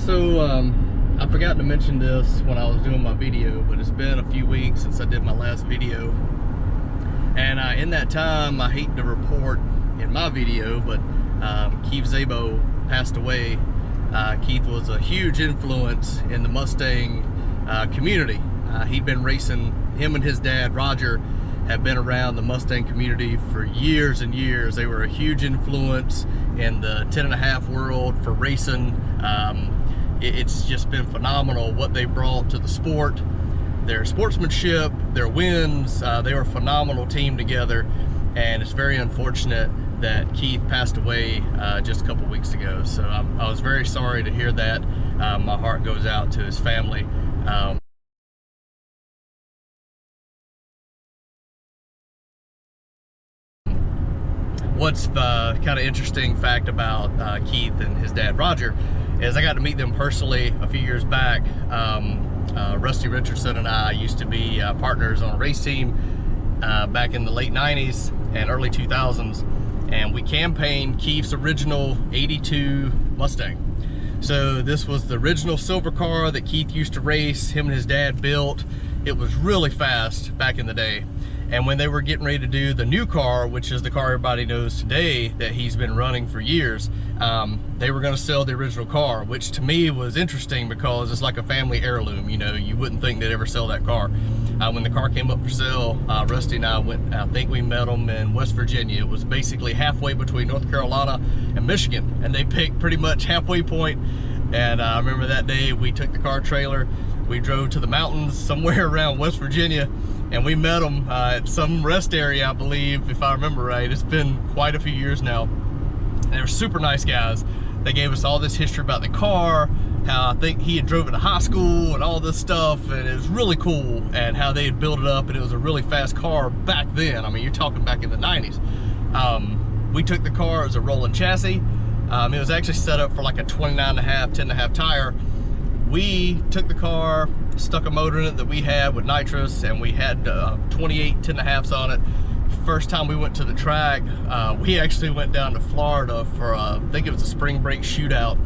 I forgot to mention this when I was doing my video, but it's been a few weeks since I did my last video. And in that time, I hate to report in my video, but Keith Szabo passed away. Keith was a huge influence in the Mustang community. He'd been racing, him and his dad, Roger, have been around the Mustang community for years and years. They were a huge influence in the 10.5 world for racing. It's just been phenomenal what they brought to the sport, their sportsmanship, their wins. They were a phenomenal team together, and it's very unfortunate that Keith passed away just a couple weeks ago. So I was very sorry to hear that. My heart goes out to his family. What's the kind of interesting fact about Keith and his dad Roger is I got to meet them personally a few years back. Rusty Richardson and I used to be partners on a race team back in the late 90s and early 2000s, and we campaigned Keith's original 82 Mustang. So this was the original silver car that Keith used to race, him and his dad built. It was really fast back in the day. And when they were getting ready to do the new car, which is the car everybody knows today that he's been running for years, they were going to sell the original car, which to me was interesting because it's like a family heirloom. You know, you wouldn't think they'd ever sell that car. When the car came up for sale, Rusty and I went, I think we met them in West Virginia. It was basically halfway between North Carolina and Michigan, and they picked pretty much halfway point. And I remember that day we took the car trailer, we drove to the mountains somewhere around West Virginia, and we met them at some rest area, I believe, if I remember right. It's been quite a few years now. And they were super nice guys. They gave us all this history about the car, how I think he had drove it to high school and all this stuff, and it was really cool, and how they had built it up, and it was a really fast car back then. I mean, you're talking back in the 90s. We took the car as a rolling chassis. It was actually set up for like a 29.5, 10.5 tire. We took the car, stuck a motor in it that we had with nitrous, and we had 28 10.5s on it. First time we went to the track, we actually went down to Florida for I think it was a spring break shootout,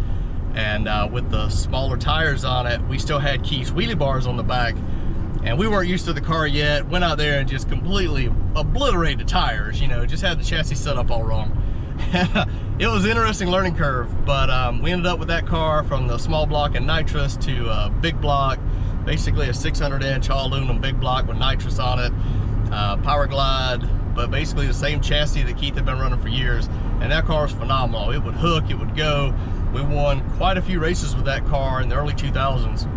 and with the smaller tires on it, we still had Keith's wheelie bars on the back, and we weren't used to the car yet. Went out there and just completely obliterated the tires, you know, just had the chassis set up all wrong. It was an interesting learning curve, but we ended up with that car from the small block and nitrous to a big block, basically a 600-inch all aluminum big block with nitrous on it, power glide, but basically the same chassis that Keith had been running for years. And that car was phenomenal. It would hook, it would go. We won quite a few races with that car in the early 2000s.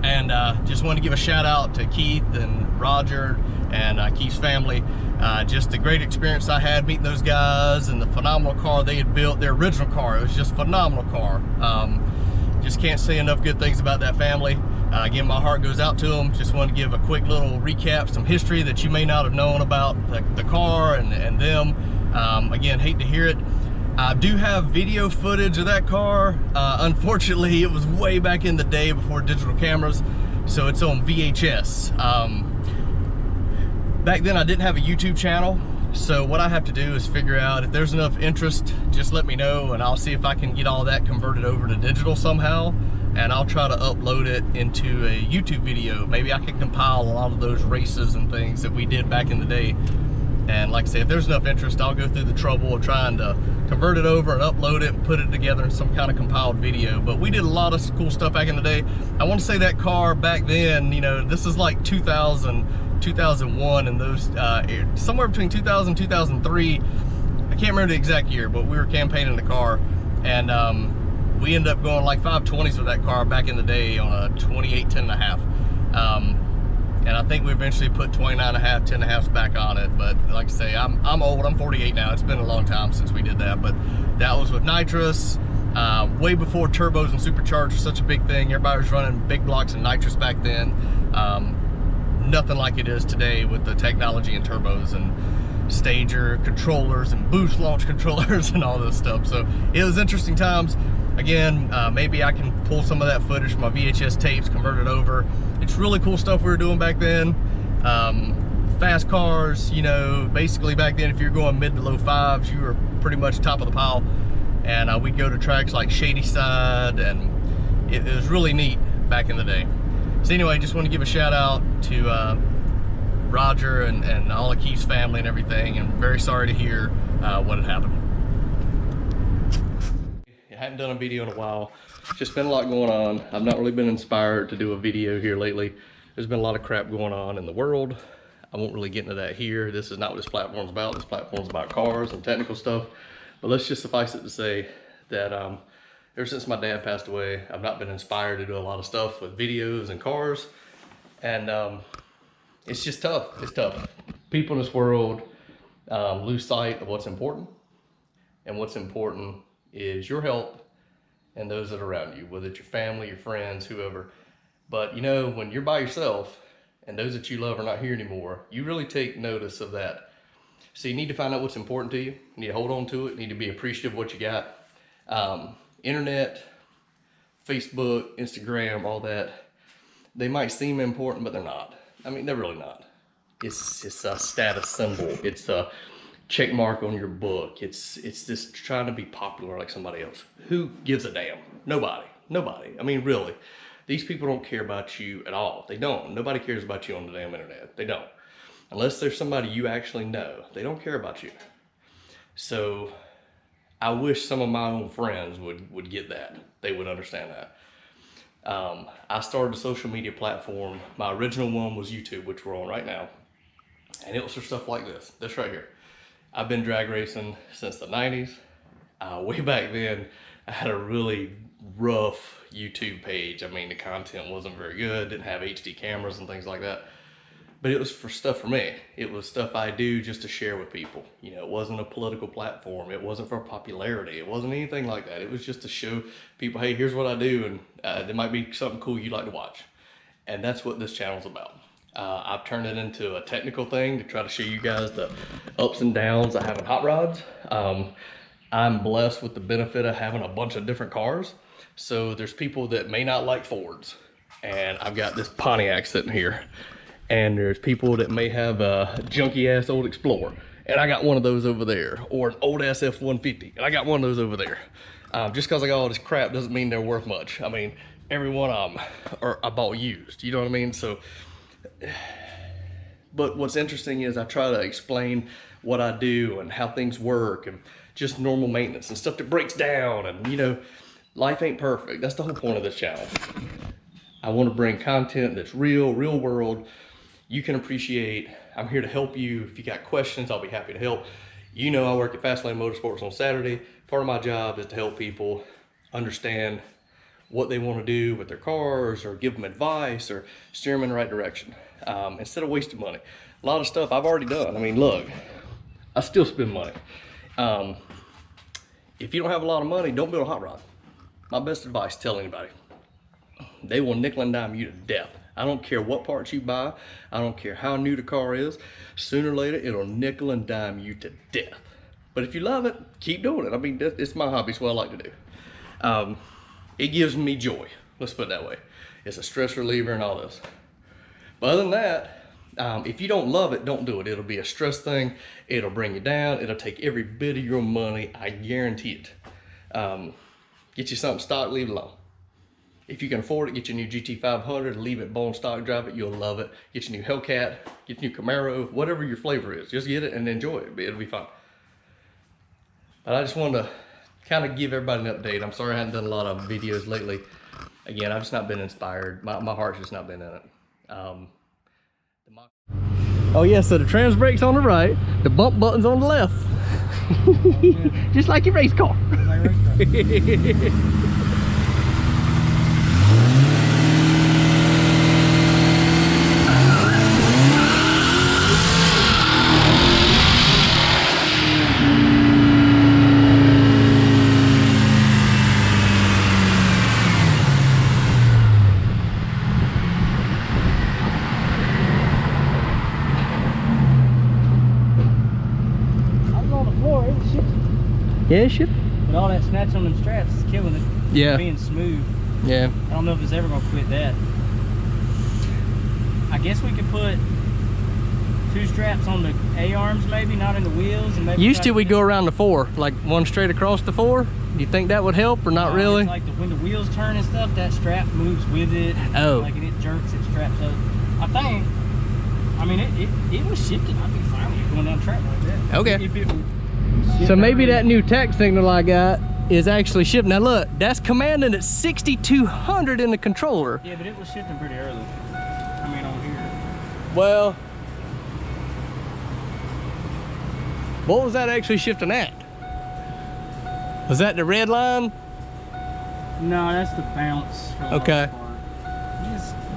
And just want to give a shout out to Keith and Roger and Keith's family. Just a great experience I had meeting those guys, and the phenomenal car they had built, their original car. It was just a phenomenal car. Just can't say enough good things about that family. Again, my heart goes out to them. Just want to give a quick little recap, some history that you may not have known about the car and them. Again, hate to hear it. I do have video footage of that car. Unfortunately, it was way back in the day before digital cameras, so it's on VHS. Back then I didn't have a YouTube channel, so what I have to do is figure out if there's enough interest, just let me know, and I'll see if I can get all that converted over to digital somehow, and I'll try to upload it into a YouTube video. Maybe I can compile a lot of those races and things that we did back in the day. And like I say, if there's enough interest, I'll go through the trouble of trying to convert it over and upload it and put it together in some kind of compiled video. But we did a lot of cool stuff back in the day. I want to say that car back then, you know, this is like 2000, 2001, and those, somewhere between 2000 and 2003. I can't remember the exact year, but we were campaigning the car. And we ended up going like 520s with that car back in the day on a 28 10.5. And I think we eventually put 29.5, 10.5s back on it. But like I say, I'm old, I'm 48 now. It's been a long time since we did that. But that was with nitrous, way before turbos and supercharged were such a big thing. Everybody was running big blocks and nitrous back then. Nothing like it is today with the technology and turbos and stager controllers and boost launch controllers and all this stuff. So it was interesting times. Again, maybe I can pull some of that footage from my VHS tapes, convert it over. It's really cool stuff we were doing back then. fast cars, you know, basically back then if you're going mid to low fives, you were pretty much top of the pile. And we'd go to tracks like Shady Side, and it was really neat back in the day. So anyway, just want to give a shout out to Roger and all of Keith's family and everything, and very sorry to hear what had happened. I haven't done a video in a while. Just been a lot going on. I've not really been inspired to do a video here lately. There's been a lot of crap going on in the world. I won't really get into that here. This is not what this platform's about. This platform's about cars and technical stuff. But let's just suffice it to say that ever since my dad passed away, I've not been inspired to do a lot of stuff with videos and cars. And it's just tough. It's tough. People in this world lose sight of what's important. And what's important is your health and those that are around you, whether it's your family, your friends, whoever. But you know, when you're by yourself and those that you love are not here anymore, you really take notice of that. So you need to find out what's important to you. You need to hold on to it. You need to be appreciative of what you got. Internet, Facebook, Instagram, all that, they might seem important, but they're not. I mean, they're really not. It's a status symbol. It's a check mark on your book. It's just trying to be popular like somebody else. Who gives a damn? Nobody. I mean, really. These people don't care about you at all. They don't. Nobody cares about you on the damn internet. They don't. Unless there's somebody you actually know. They don't care about you. So I wish some of my own friends would get that. They would understand that. I started a social media platform. My original one was YouTube, which we're on right now. And it was for stuff like this right here. I've been drag racing since the 90s. Way back then, I had a really rough YouTube page. I mean, the content wasn't very good, didn't have HD cameras and things like that. But it was for stuff for me. It was stuff I do just to share with people. You know, it wasn't a political platform. It wasn't for popularity. It wasn't anything like that. It was just to show people, hey, here's what I do, and there might be something cool you'd like to watch. And that's what this channel's about. I've turned it into a technical thing to try to show you guys the ups and downs of having hot rods. I'm blessed with the benefit of having a bunch of different cars. So there's people that may not like Fords. And I've got this Pontiac sitting here. And there's people that may have a junky ass old Explorer, and I got one of those over there, or an old ass F-150, and I got one of those over there. Just because I got all this crap doesn't mean they're worth much. I mean, every one of them I bought used, you know what I mean? So, but what's interesting is I try to explain what I do and how things work, and just normal maintenance and stuff that breaks down, and you know, life ain't perfect. That's the whole point of this channel. I want to bring content that's real world. You can appreciate. I'm here to help you. If you got questions, I'll be happy to help. You know, I work at Fastlane Motorsports on Saturday. Part of my job is to help people understand what they want to do with their cars, or give them advice, or steer them in the right direction, instead of wasting money. A lot of stuff I've already done. I mean, look, I still spend money. If you don't have a lot of money, don't build a hot rod. My best advice, tell anybody. They will nickel and dime you to death. I don't care what parts you buy. I don't care how new the car is. Sooner or later, it'll nickel and dime you to death. But if you love it, keep doing it. I mean, it's my hobby. It's what I like to do. It gives me joy. Let's put it that way. It's a stress reliever and all this. But other than that, if you don't love it, don't do it. It'll be a stress thing. It'll bring you down. It'll take every bit of your money. I guarantee it. Get you something stock, leave it alone. If you can afford it, get your new GT500, leave it bone stock, drive it, you'll love it. Get your new Hellcat, get your new Camaro, whatever your flavor is. Just get it and enjoy it. It'll be fun. But I just wanted to kind of give everybody an update. I'm sorry I haven't done a lot of videos lately. Again, I've just not been inspired. My heart's just not been in it. Oh yeah, so the trans brake's on the right, the bump button's on the left. Just like your race car. Yeah, shit. But all that snatch on them straps is killing it. Yeah. It's being smooth. Yeah. I don't know if it's ever gonna quit that. I guess we could put 2 straps on the A-arms maybe, not in the wheels. And maybe Used to we go around the 4, like one straight across the 4. Do you think that would help or not really? It's like when the wheels turn and stuff, that strap moves with it. Oh. Like it jerks, it straps up. I think, I mean, it was shifted. I'd be fine with it going down the track like that. Okay. If it was So maybe that new tech signal I got is actually shifting. Now look, that's commanding at 6,200 in the controller. Yeah, but it was shifting pretty early. I mean, on here. Well, what was that actually shifting at? Was that the red line? No, that's the bounce. For the Okay. most part.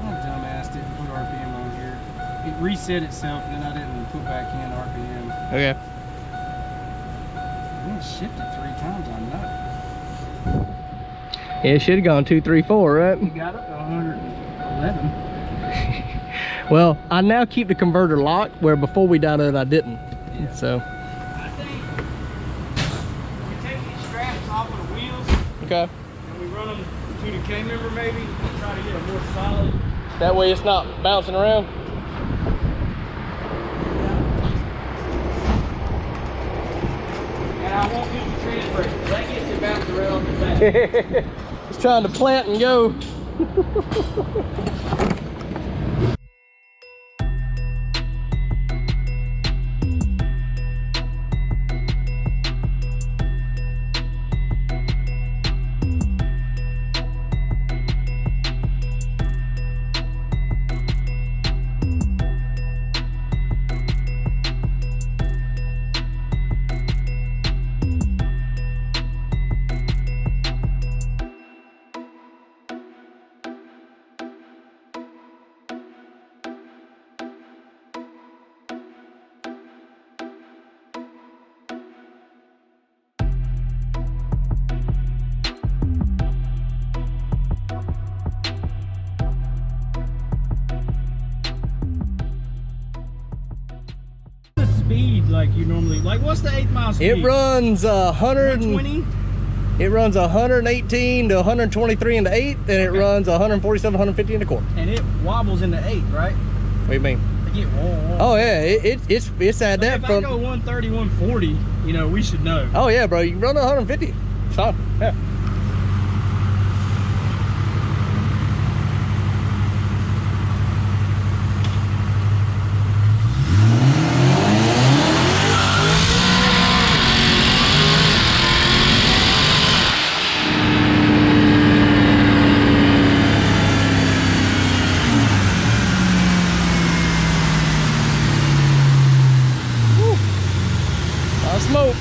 My dumbass didn't put RPM on here. It reset itself, and then I didn't put back in RPM. Okay. It shifted 3 times, I know. Yeah, it should have gone 2, 3, 4, right? You got up to 111. Well, I now keep the converter locked, where before we dynoed I didn't. Yeah. So. I think we take these straps off of the wheels Okay. and we run them to the K-member maybe and try to get a more solid. That way it's not bouncing around. And I won't use the trans brake. That gets it bouncing around the back. It's trying to plant and go. Speed like you normally, like what's the 8 mile speed? It runs 120. It runs 118 to 123 into 8, and it runs 147, 150 into quarter. And it wobbles into 8, right? What do you mean? Like it, whoa. Oh yeah, it's at that If I from. go 130, 140, you know, we should know. Oh yeah, bro, you can run 150. It's fine. Yeah. Smoke.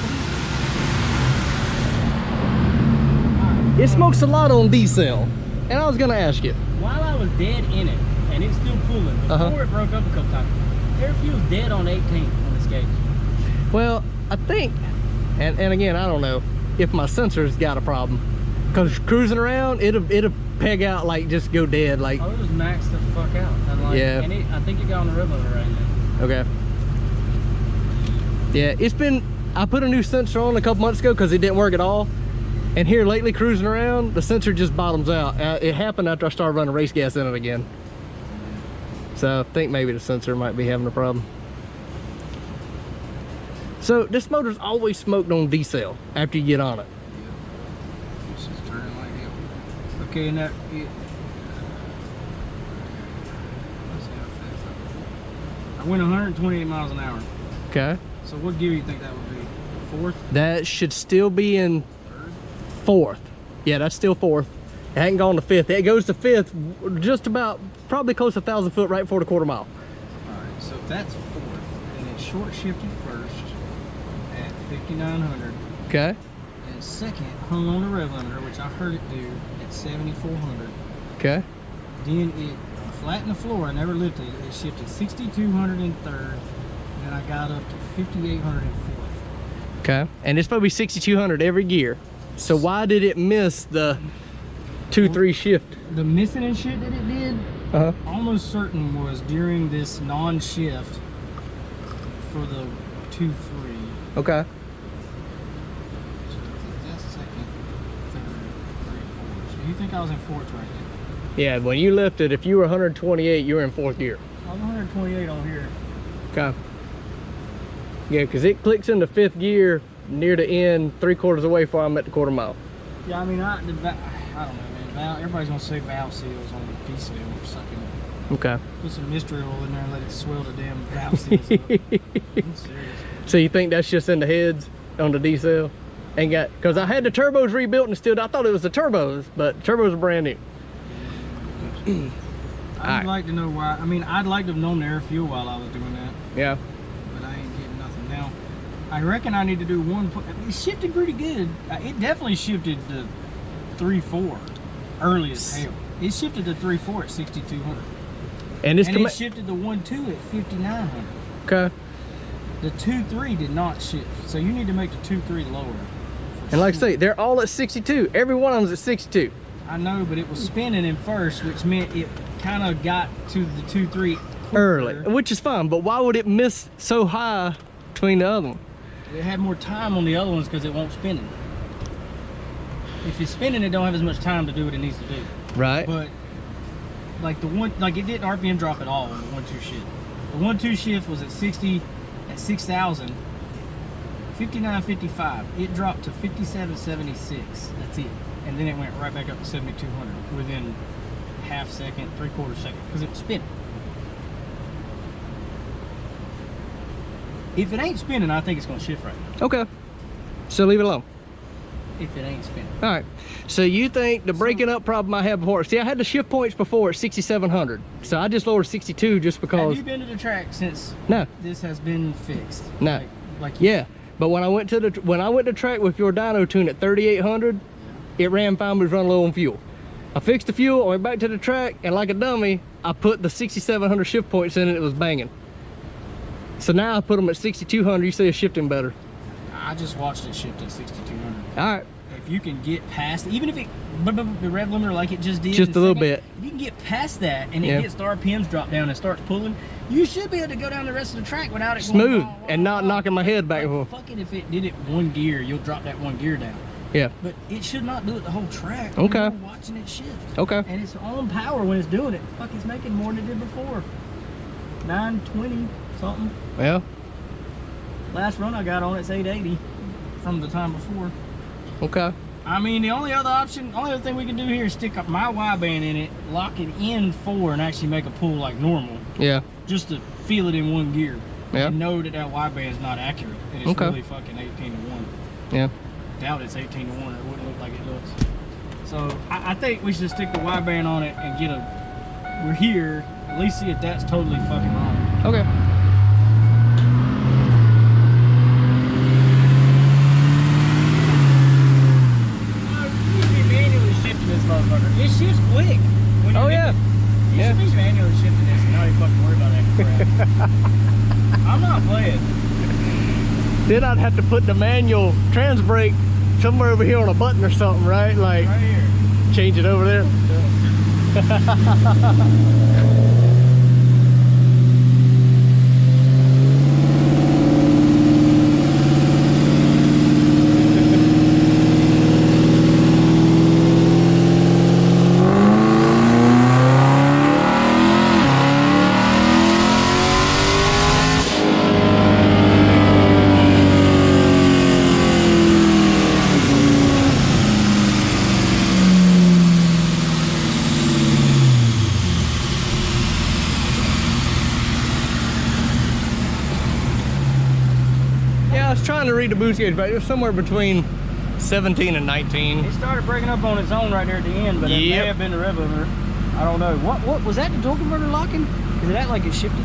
It smokes a lot on diesel, and I was gonna ask you. While I was dead in it, and it's still pulling, before it broke up a couple times, air fuel's dead on 18 on this gauge. Well, I think, and again, I don't know if my sensor's got a problem, because cruising around, it'll peg out, like just go dead, like. Oh, it was maxed the fuck out. And like, yeah. And I think it got on the rev limiter right now. Okay. Yeah, it's been. I put a new sensor on a couple months ago because it didn't work at all. And here lately, cruising around, the sensor just bottoms out. It happened after I started running race gas in it again. So I think maybe the sensor might be having a problem. So this motor's always smoked on diesel after you get on it. Yeah. It's just turning like hell. Okay, and that. Let's see how fast I went 128 miles an hour. Okay. So what gear do you think that would be? 4th? That should still be in 4th. Yeah, that's still 4th. It hadn't gone to 5th. It goes to 5th just about, probably close to 1,000 foot right before the quarter mile. Alright, so if that's 4th, and it's short shifted first at 5,900. Okay. And second, hung on the rev limiter, which I heard it do at 7,400. Okay. Then it flattened the floor, I never lifted it. It shifted 6,200 in 3rd. And I got up to 5,800 in 4th. Okay. And it's supposed to be 6,200 every gear. So why did it miss the 2-3 shift? The missing and shit that it did, almost certain was during this non-shift for the 2-3. Okay. So that's second, 3rd, 4th. So you think I was in 4th right now? Yeah, when you lifted, if you were 128, you were in 4th gear. I was 128 on here. Okay. Yeah, because it clicks into 5th gear near the end, 3/4 away before I'm at the 1/4 mile. Yeah, I mean, I don't know, man. Everybody's gonna say valve seals on the D-seal or something. Okay. Put some mystery oil in there and let it swell the damn valve seals up. I'm serious. So you think that's just in the heads on the D-cell? Ain't got, because I had the turbos rebuilt and still, I thought it was the turbos, but turbos are brand new. I'd like to know why. I mean, I'd like to have known the air fuel while I was doing that. Yeah. But I ain't getting nothing now. I reckon I need to do one. It shifted pretty good. It definitely shifted to 3.4 early as hell. It shifted to 3.4 at 6,200. And it shifted to 1.2 at 5,900. Okay. The 2.3 did not shift, so you need to make the 2.3 lower. And like I say, they're all at 62. Every one of them's at 62. I know, but it was spinning in first, which meant it kind of got to the 2.3 early, which is fine. But why would it miss so high between the other one? It had more time on the other ones because it won't spinning. If it's spinning, it don't have as much time to do what it needs to do. Right. But like the one, like it didn't RPM drop at all on the 1.2 shift. The 1.2 shift was at 60, at 6,000, 59.55. It dropped to 57.76. That's it. And then it went right back up to 7,200 within half second, 3/4 second, because it was spinning. If it ain't spinning, I think it's going to shift right now. Okay. So leave it alone. If it ain't spinning. All right. So you think the breaking up problem I had before? See, I had the shift points before at 6,700. So I just lowered 62 just because. Have you been to the track since this has been fixed? No. Like yeah. But when I went to the track with your dyno tune at 3,800, it ran fine, but it was running low on fuel. I fixed the fuel, I went back to the track, and like a dummy, I put the 6,700 shift points in and it was banging. So now I put them at 6,200, you say it's shifting better. I just watched it shift at 6,200. All right. If you can get past, even if it, the rev limiter like it just did. Just a little bit. If you can get past that and it gets the RPMs drop down and starts pulling, you should be able to go down the rest of the track without it smooth going and not knocking my head back and forth. Fuck it, if it did it one gear, you'll drop that one gear down. Yeah. But it should not do it the whole track. Okay. You're watching it shift. Okay. And it's on power when it's doing it. Fuck, it's making more than it did before. 920 something. Yeah. Last run I got on it's 880 from the time before. Okay. I mean, the only other thing we can do here is stick up my wideband in it, lock it in 4, and actually make a pull like normal. Yeah. Just to feel it in one gear. Yeah. And know that wideband is not accurate. And it's really fucking 18 to 1. Yeah. Doubt it's 18 to 1. It wouldn't look like it looks. So I think we should stick the wideband on it and get we're here, at least see if that's totally fucking wrong. Okay. It shifts quick. Oh yeah. You should be manually shifting this and not even fucking worry about that crap. I'm not playing. Then I'd have to put the manual trans brake somewhere over here on a button or something, right? Like right here. Change it over there. Trying to read the boost gauge, but it was somewhere between 17 and 19. It started breaking up on its own right there at the end, but it may have been the rev limiter. I don't know. What was that? The torque converter locking? Is it like it shifted?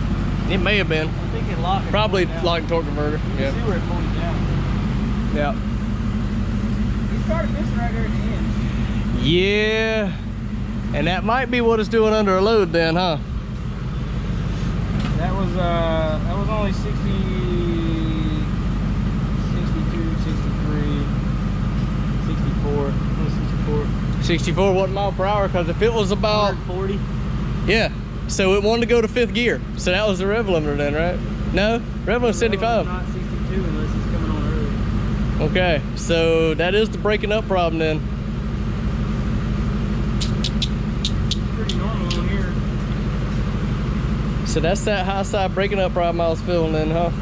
It may have been. I think it locked. Probably locked torque converter. You can see where it pulled it down. Yeah. It started missing right there at the end. Yeah. And that might be what it's doing under a load then, huh? That was only 60. 64 what mile per hour, because if it was about 140. Yeah, so it wanted to go to 5th gear, so that was the rev limiter then, right? No, rev limiter 75. Not 62 unless it's coming on early. Okay, so that is the breaking up problem then. Pretty normal on here. So that's that high side breaking up problem I was feeling then, huh?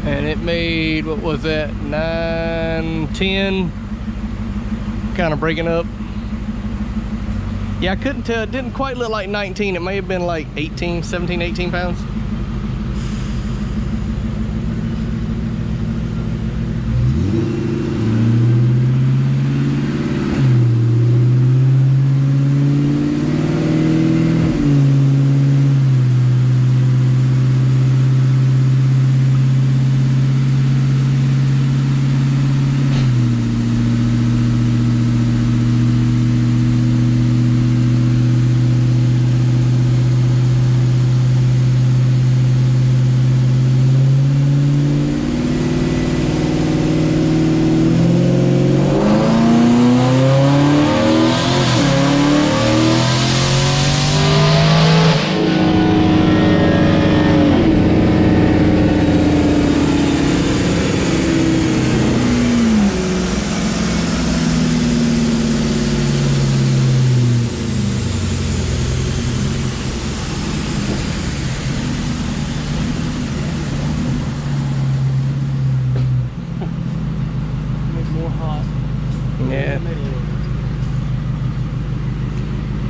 And it made, what was that, 9, 10, kind of breaking up. Yeah, I couldn't tell, it didn't quite look like 19, it may have been like 18, 17, 18 pounds.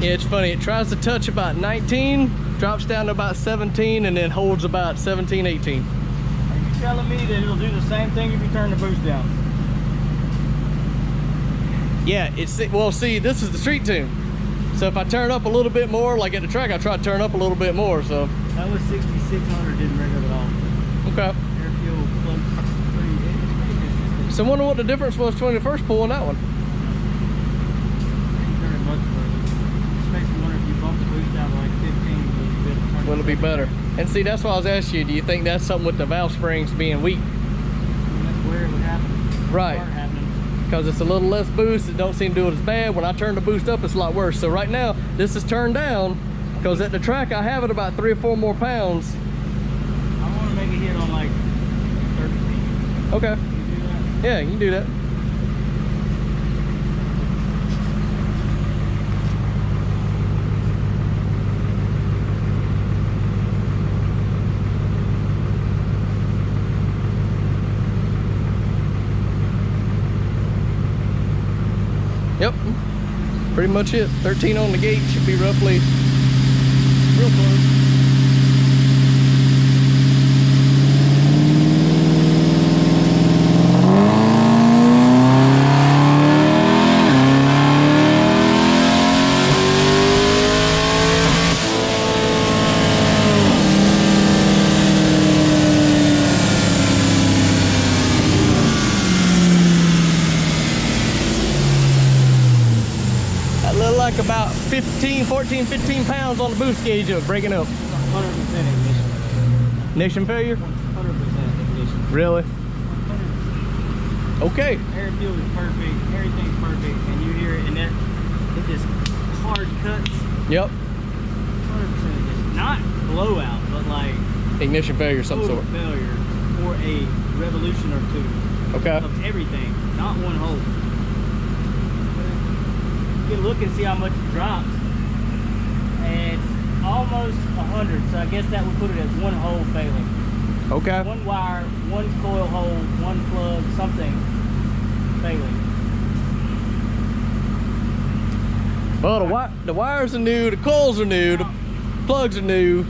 Yeah, it's funny, it tries to touch about 19, drops down to about 17, and then holds about 17, 18. Are you telling me that it'll do the same thing if you turn the boost down? Yeah, well, see, this is the street tune. So if I turn up a little bit more, like at the track, I try to turn up a little bit more, so. That was 6,600, didn't bring up at all. Okay. Air fuel plug pretty good. So I wonder what the difference was between the first pull and that one. Will it be better? And see, that's why I was asking you, do you think that's something with the valve springs being weak? That's where it would happen. Right. Because it's a little less boost, it don't seem to do it as bad. When I turn the boost up, it's a lot worse. So right now, this is turned down, because at the track, I have it about 3 or 4 more pounds. I want to make a hit on like 30 feet. Okay. Can you do that? Yeah, you can do that. Yep, pretty much it. 13 on the gate should be roughly real close. Like about 14, 15 pounds on the boost gauge of breaking up. 100% ignition. Ignition failure? 100% ignition. Really? 100%. Okay. Air fuel is perfect, everything's perfect, and you hear it, and it just hard cuts. Yep. 100% ignition. Not blowout, but like ignition failure of some sort. Failure for a revolution or two. Okay. Of everything, not one hole. You can look and see how much it drops, and almost 100, so I guess that would put it as one hole failing. Okay. One wire, one coil hole, one plug, something failing. Well, the wires are new, the coils are new, the plugs are new. You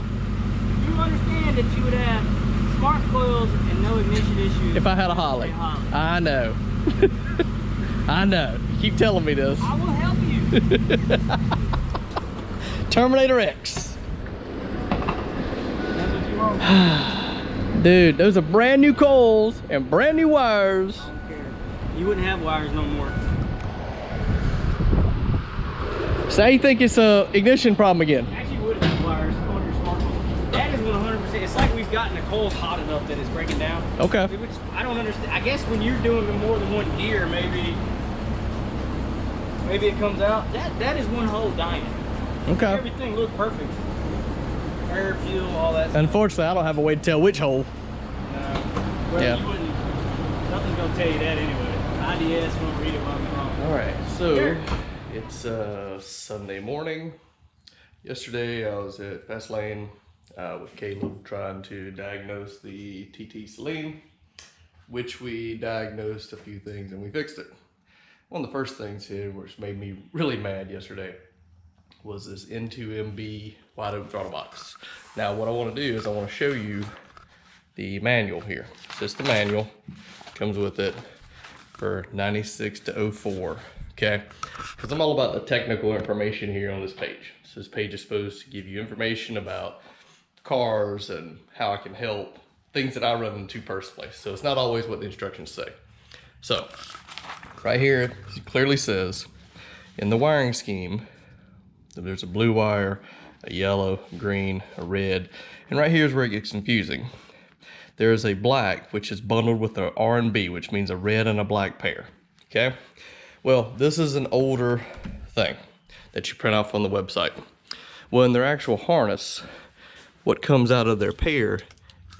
understand that you would have smart coils and no ignition issues if I had a Holly. I know. I know. You keep telling me this. I will help you. Terminator X. That's what you want. Dude, those are brand new coils and brand new wires. I don't care. You wouldn't have wires no more. So you think it's a ignition problem again? Actually, you would have wires on your smartphone. That is 100%. It's like we've gotten the coils hot enough that it's breaking down. Okay. Which I don't understand. I guess when you're doing more than one gear, maybe it comes out. That is one whole Dyno. Okay. Everything looked perfect. Air, fuel, all that stuff. Unfortunately, I don't have a way to tell which hole. No. Well, Yeah. you wouldn't. Nothing's gonna tell you that anyway. IDS won't read it while I'm wrong. All right. So Here. it's Sunday morning. Yesterday I was at TTSaleen with Caleb trying to diagnose the TTSaleen. which we diagnosed a few things and we fixed it. One of the first things here, which made me really mad yesterday, was this N2MB wide open throttle box. Now what I want to do is I want to show you the manual here. So it's the manual, comes with it for 96 to 04, okay? Because I'm all about the technical information here on this page. So this page is supposed to give you information about cars and how I can help, things that I run into personally. So it's not always what the instructions say. So right here, it clearly says in the wiring scheme, there's a blue wire, a yellow, green, a red, and right here is where it gets confusing. There is a black, which is bundled with an R&B, which means a red and a black pair, okay? Well, this is an older thing that you print off on the website. Well, in their actual harness, what comes out of their pair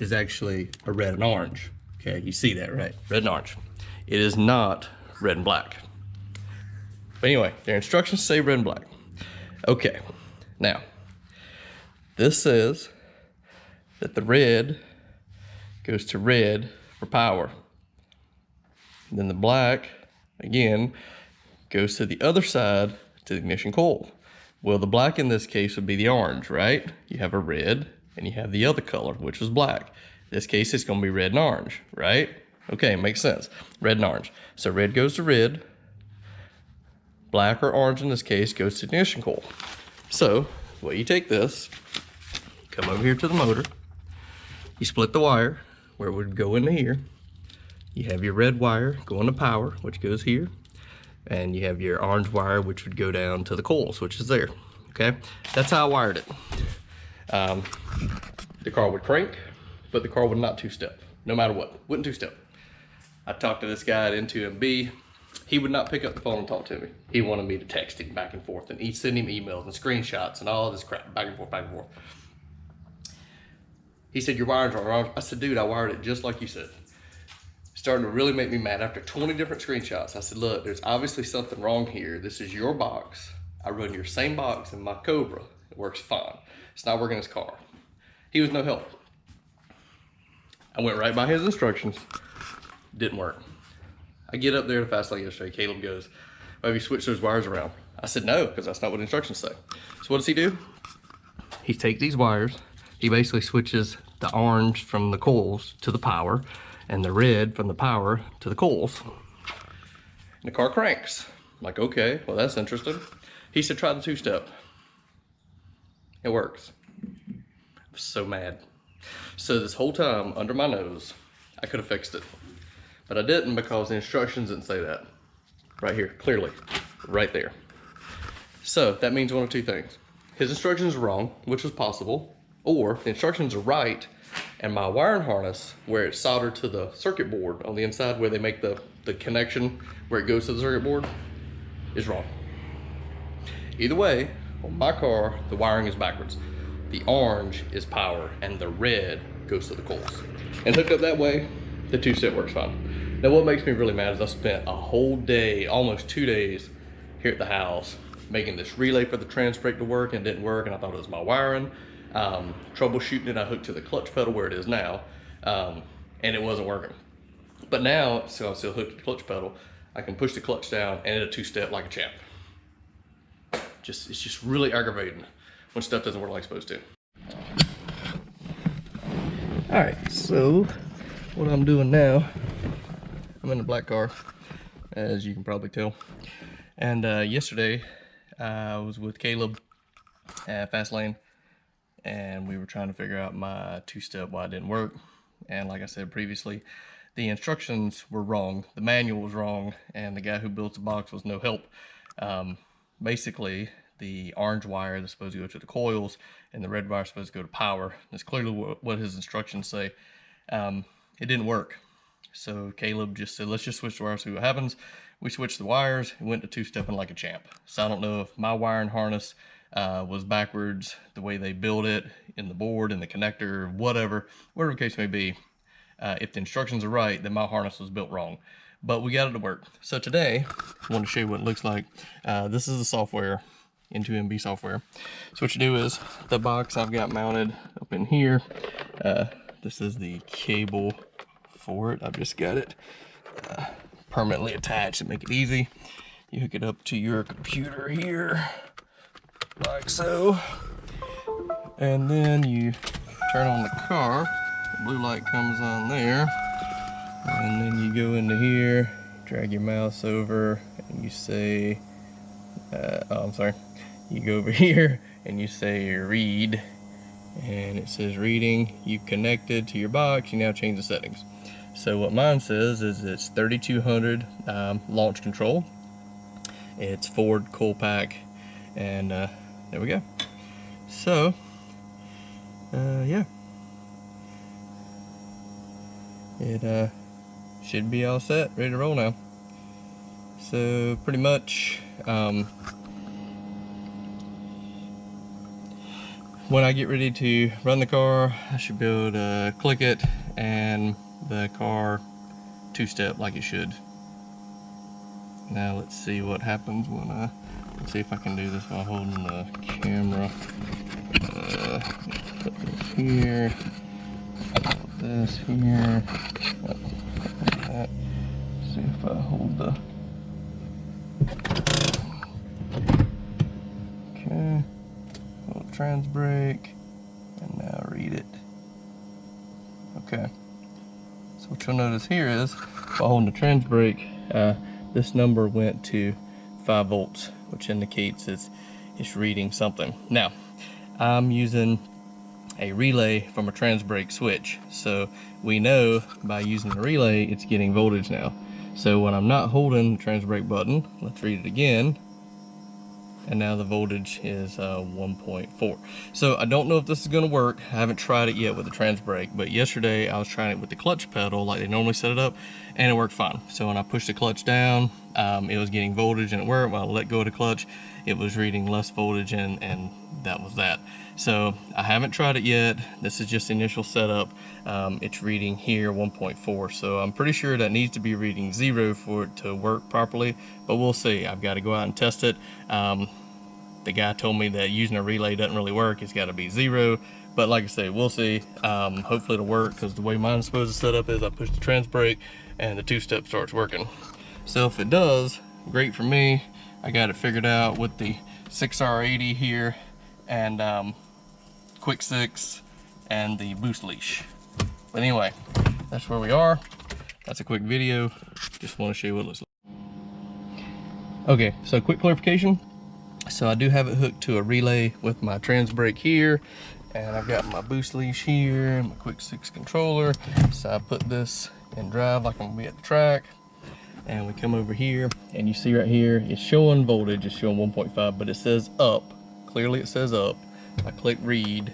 is actually a red and orange, okay? You see that, right? Red and orange. It is not red and black. But anyway, their instructions say red and black. Okay, now, this says that the red goes to red for power. And then the black, again, goes to the other side to the ignition coil. Well, the black in this case would be the orange, right? You have a red and you have the other color, which was black. In this case, it's gonna be red and orange, right? Okay, makes sense. Red and orange. So red goes to red. Black or orange in this case goes to the ignition coil. So, the way you take this, come over here to the motor, you split the wire where it would go into here. You have your red wire going to power, which goes here, and you have your orange wire, which would go down to the coils, which is there, okay? That's how I wired it. The car would crank, but the car would not two-step, no matter what, wouldn't two-step. I talked to this guy at N2MB. He would not pick up the phone and talk to me. He wanted me to text him back and forth, and he'd send him emails and screenshots and all this crap, back and forth, back and forth. He said, your wiring's wrong. I said, dude, I wired it just like you said. Starting to really make me mad. After 20 different screenshots, I said, look, there's obviously something wrong here. This is your box. I run your same box in my Cobra. It works fine. It's not working in his car. He was no help. I went right by his instructions. Didn't work. I get up there to Fast Lane yesterday. Caleb goes, well, have you switched those wires around? I said, no, because that's not what the instructions say. So what does he do? He takes these wires. He basically switches the orange from the coils to the power and the red from the power to the coils. And the car cranks. I'm like, okay, well, that's interesting. He said, try the two-step. It works. I was so mad. So this whole time, under my nose, I could have fixed it. But I didn't because the instructions didn't say that. Right here, clearly, right there. So that means one of two things. His instructions are wrong, which was possible, or the instructions are right, and my wiring harness, where it's soldered to the circuit board on the inside where they make the connection where it goes to the circuit board, is wrong. Either way, on my car, the wiring is backwards. The orange is power, and the red goes to the coils. And hooked up that way, the two-step works fine. Now what makes me really mad is I spent a whole day, almost 2 days, here at the house, making this relay for the trans brake to work, and it didn't work, and I thought it was my wiring. Troubleshooting it, I hooked to the clutch pedal where it is now, and it wasn't working. But now, so I'm still hooked to the clutch pedal, I can push the clutch down and it'll two-step like a champ. It's just really aggravating when stuff doesn't work like it's supposed to. All right, so what I'm doing now, I'm in the black car, as you can probably tell. And yesterday, I was with Caleb at Fast Lane, and we were trying to figure out my two-step, why it didn't work. And like I said previously, the instructions were wrong, the manual was wrong, and the guy who built the box was no help. Basically, the orange wire that's supposed to go to the coils, and the red wire is supposed to go to power. That's clearly what his instructions say. It didn't work. So Caleb just said, let's just switch the wires, see what happens. We switched the wires and went to two-stepping like a champ. So I don't know if my wiring harness was backwards, the way they built it in the board, in the connector, whatever the case may be. If the instructions are right, then my harness was built wrong. But we got it to work. So today, I want to show you what it looks like. This is the software, N2MB software. So what you do is, the box I've got mounted up in here, this is the cable for it. I've just got it permanently attached to make it easy. You hook it up to your computer here, like so. And then you turn on the car. The blue light comes on there. And then you go into here, drag your mouse over, and you say, you go over here and you say read, and it says reading. You connected to your box, you now change the settings. So what mine says is it's 3200 launch control. It's Ford coil pack, and there we go. So, yeah. It should be all set, ready to roll now. So pretty much, when I get ready to run the car, I should be able to click it and the car two-step like it should. Now let's see what happens when let's see if I can do this while holding the camera. Put this here, put this here, like that. See if I hold the, okay, hold trans brake, and now read it. Okay, so what you'll notice here is, while holding the trans brake, this number went to 5 volts, which indicates it's reading something. Now, I'm using a relay from a trans brake switch, so we know by using the relay it's getting voltage now. So when I'm not holding the trans brake button, let's read it again, and now the voltage is 1.4. So I don't know if this is going to work. I haven't tried it yet with the trans brake, but yesterday I was trying it with the clutch pedal like they normally set it up, and it worked fine. So when I pushed the clutch down, it was getting voltage and it worked. When I let go of the clutch, it was reading less voltage, and that was that. So I haven't tried it yet. This is just the initial setup. It's reading here 1.4, so I'm pretty sure that needs to be reading 0 for it to work properly, but we'll see. I've got to go out and test it. The guy told me that using a relay doesn't really work. It's got to be 0, but like I say, we'll see. Hopefully it'll work, because the way mine's supposed to set up is I push the trans brake and the two-step starts working. So if it does, great for me. I got it figured out with the 6R80 here, and quick 6 and the boost leash. But anyway, that's where we are. That's a quick video. Just want to show you what it looks like. Okay, so quick clarification. So I do have it hooked to a relay with my trans brake here, and I've got my boost leash here, my quick 6 controller. So I put this in drive like I'm gonna be at the track, and we come over here, and you see right here it's showing voltage, it's showing 1.5, but it says up. Clearly it says up. I click read,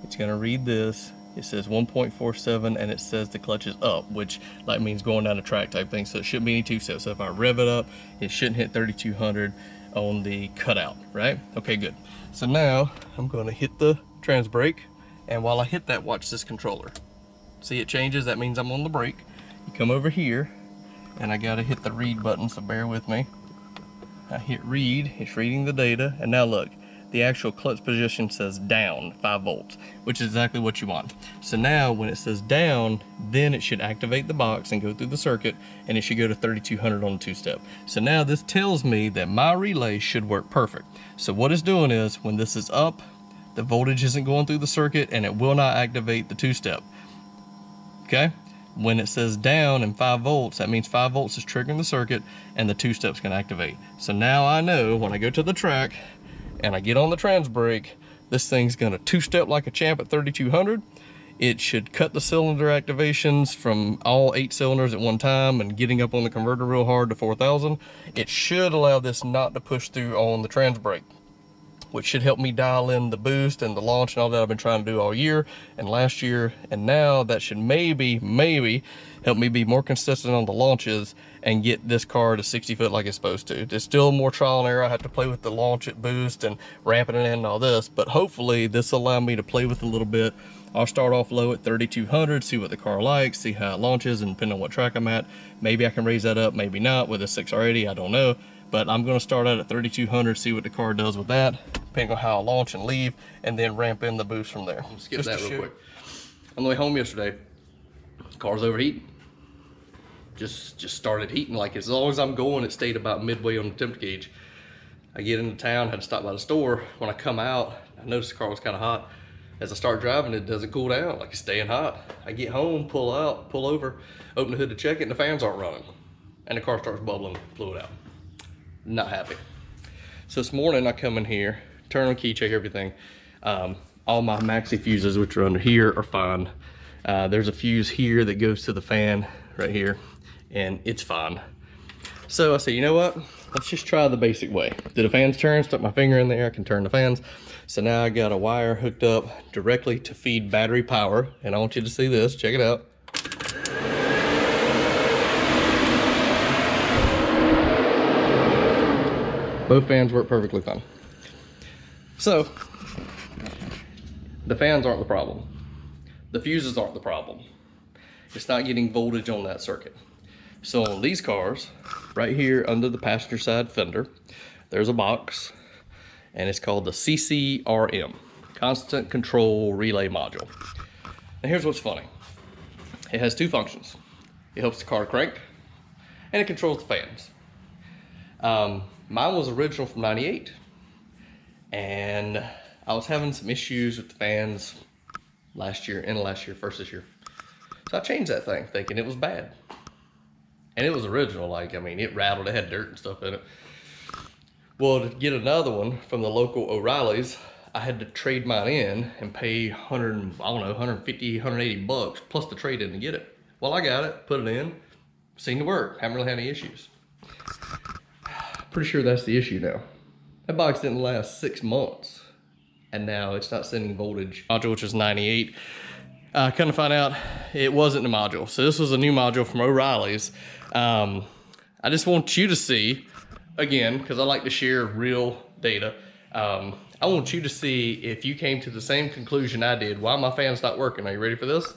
it's gonna read this. It says 1.47, and it says the clutch is up, which like means going down the track type thing, so it shouldn't be any two-step. So if I rev it up, it shouldn't hit 3200 on the cutout, right? Okay, good. So now I'm gonna hit the trans brake, and while I hit that, watch this controller. See, it changes, that means I'm on the brake. You come over here, and I gotta hit the read button, so bear with me. I hit read, it's reading the data, and now look, the actual clutch position says down 5 volts, which is exactly what you want. So now when it says down, then it should activate the box and go through the circuit, and it should go to 3200 on the two-step. So now this tells me that my relay should work perfect. So what it's doing is, when this is up, the voltage isn't going through the circuit, and it will not activate the two-step. Okay? When it says down and 5 volts, that means 5 volts is triggering the circuit, and the two-step's gonna activate. So now I know when I go to the track and I get on the trans brake, this thing's gonna two-step like a champ at 3200. It should cut the cylinder activations from all 8 cylinders at one time and getting up on the converter real hard to 4000. It should allow this not to push through on the trans brake, which should help me dial in the boost and the launch and all that I've been trying to do all year and last year. And now that should maybe help me be more consistent on the launches and get this car to 60 foot like it's supposed to. There's still more trial and error. I have to play with the launch at boost and ramping it in and all this, but hopefully this will allow me to play with it a little bit. I'll start off low at 3200, see what the car likes, see how it launches, and depending on what track I'm at, maybe I can raise that up, maybe not with a 6R80, I don't know. But I'm gonna start out at 3200, see what the car does with that, depending on how I launch and leave, and then ramp in the boost from there. Skip that real quick. On the way home yesterday, Car's overheating. Just started heating. Like, as long as I'm going, it stayed about midway on the temperature gauge. I get into town, had to stop by the store. When I come out, I noticed the car was kind of hot. As I start driving, it doesn't cool down, like it's staying hot. I get home, pull over, open the hood to check it, and the fans aren't running. And the car starts bubbling fluid out. Not happy. So this morning I come in here, turn on key, check everything. All my maxi fuses, which are under here, are fine. There's a fuse here that goes to the fan right here, and it's fine. So I said, you know what? Let's just try the basic way. Do the fans turn? Stuck my finger in there, I can turn the fans. So now I got a wire hooked up directly to feed battery power, and I want you to see this, check it out. Both fans work perfectly fine. So, the fans aren't the problem. The fuses aren't the problem. It's not getting voltage on that circuit. So on these cars, right here under the passenger side fender, there's a box, and it's called the CCRM, Constant Control Relay Module. Now here's what's funny. It has two functions. It helps the car crank, and it controls the fans. Mine was original from '98, and I was having some issues with the fans last year, first this year. So I changed that thing thinking it was bad. And it was original, like, I mean, it rattled, it had dirt and stuff in it. Well, to get another one from the local O'Reilly's, I had to trade mine in and pay 150, 180 bucks plus the trade in to get it. Well, I got it, put it in, seemed to work, haven't really had any issues. Pretty sure that's the issue now. That box didn't last 6 months, and now it's not sending voltage. Module, which is 98. Come to find out, it wasn't the module. So this was a new module from O'Reilly's. I just want you to see, again, because I like to share real data. I want you to see if you came to the same conclusion I did. Why my fan's not working? Are you ready for this?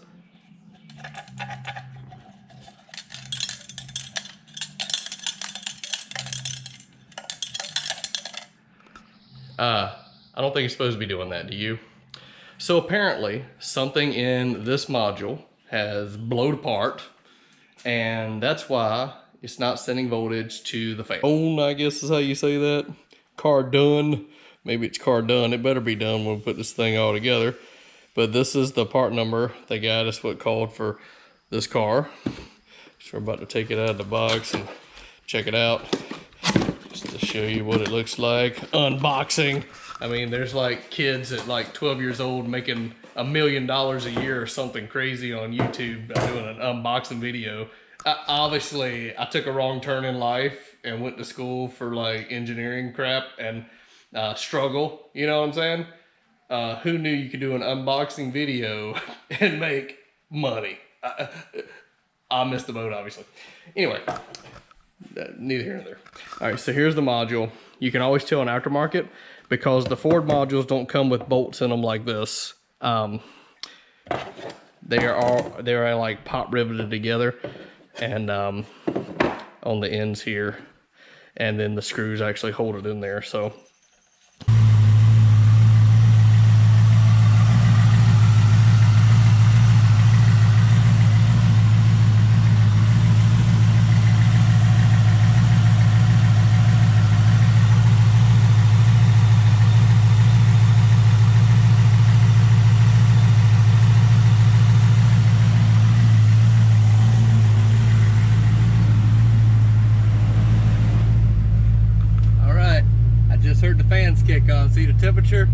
I don't think it's supposed to be doing that, do you? So apparently something in this module has blown apart, and that's why it's not sending voltage to the fan. I guess is how you say that. Car done. Maybe it's car done. It better be done when we put this thing all together. But this is the part number they got us what called for this car. So we're about to take it out of the box and check it out. Just to show you what it looks like. Unboxing. I mean, there's like kids at like 12 years old making $1 million a year or something crazy on YouTube doing an unboxing video. Obviously, I took a wrong turn in life and went to school for like engineering crap and struggle, you know what I'm saying? Who knew you could do an unboxing video and make money? I missed the boat, obviously. Anyway, neither here nor there. All right, so here's the module. You can always tell an aftermarket because the Ford modules don't come with bolts in them like this. They're like pop riveted together and on the ends here, and then the screws actually hold it in there. So heard the fans kick on. See the temperature?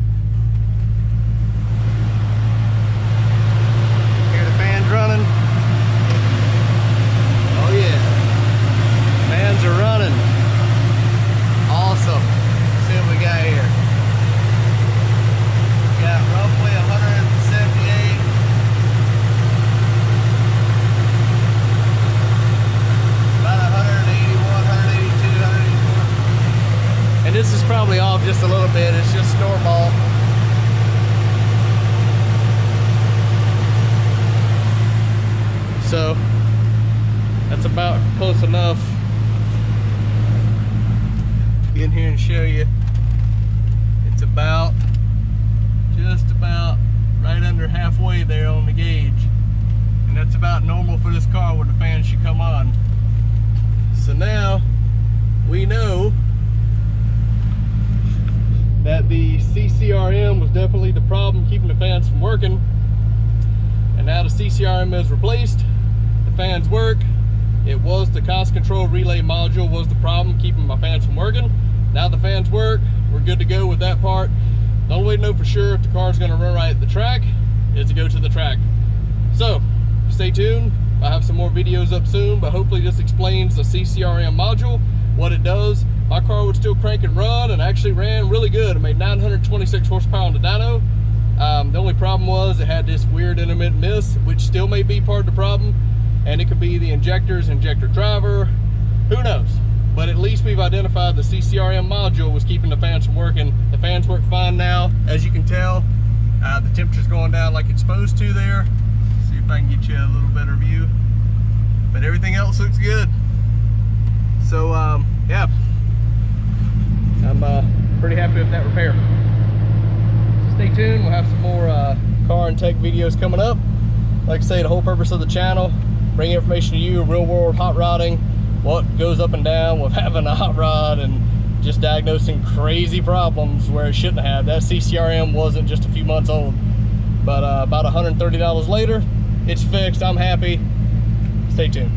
Hear the fans running? Oh yeah. Fans are running. Awesome. Let's see what we got here. We got roughly 178. About 181, 182, 184. And this is probably off just a little bit. It's just normal. So that's about close enough. Get in here and show you. It's about just about right under halfway there on the gauge. And that's about normal for this car where the fan should come on. So now we know that the CCRM was definitely the problem keeping the fans from working. And now the CCRM is replaced, the fans work. It was the cost control relay module was the problem keeping my fans from working. Now the fans work, we're good to go with that part. The only way to know for sure if the car is going to run right at the track is to go to the track. So stay tuned, I'll have some more videos up soon, but hopefully this explains the CCRM module, what it does. My car would still crank and run, and actually ran really good. It made 926 horsepower on the dyno. The only problem was it had this weird intermittent miss, which still may be part of the problem, and it could be the injectors, injector driver, who knows. But at least we've identified the CCRM module was keeping the fans from working. The fans work fine now, as you can tell. The temperature's going down like it's supposed to there. See if I can get you a little better view. But everything else looks good. So yeah, I'm pretty happy with that repair. So stay tuned, we'll have some more car and tech videos coming up. Like I say, the whole purpose of the channel, bring information to you, real world hot rodding, what goes up and down with having a hot rod, and just diagnosing crazy problems where it shouldn't have. That CCRM wasn't just a few months old, but about $130 later, it's fixed. I'm happy. Stay tuned.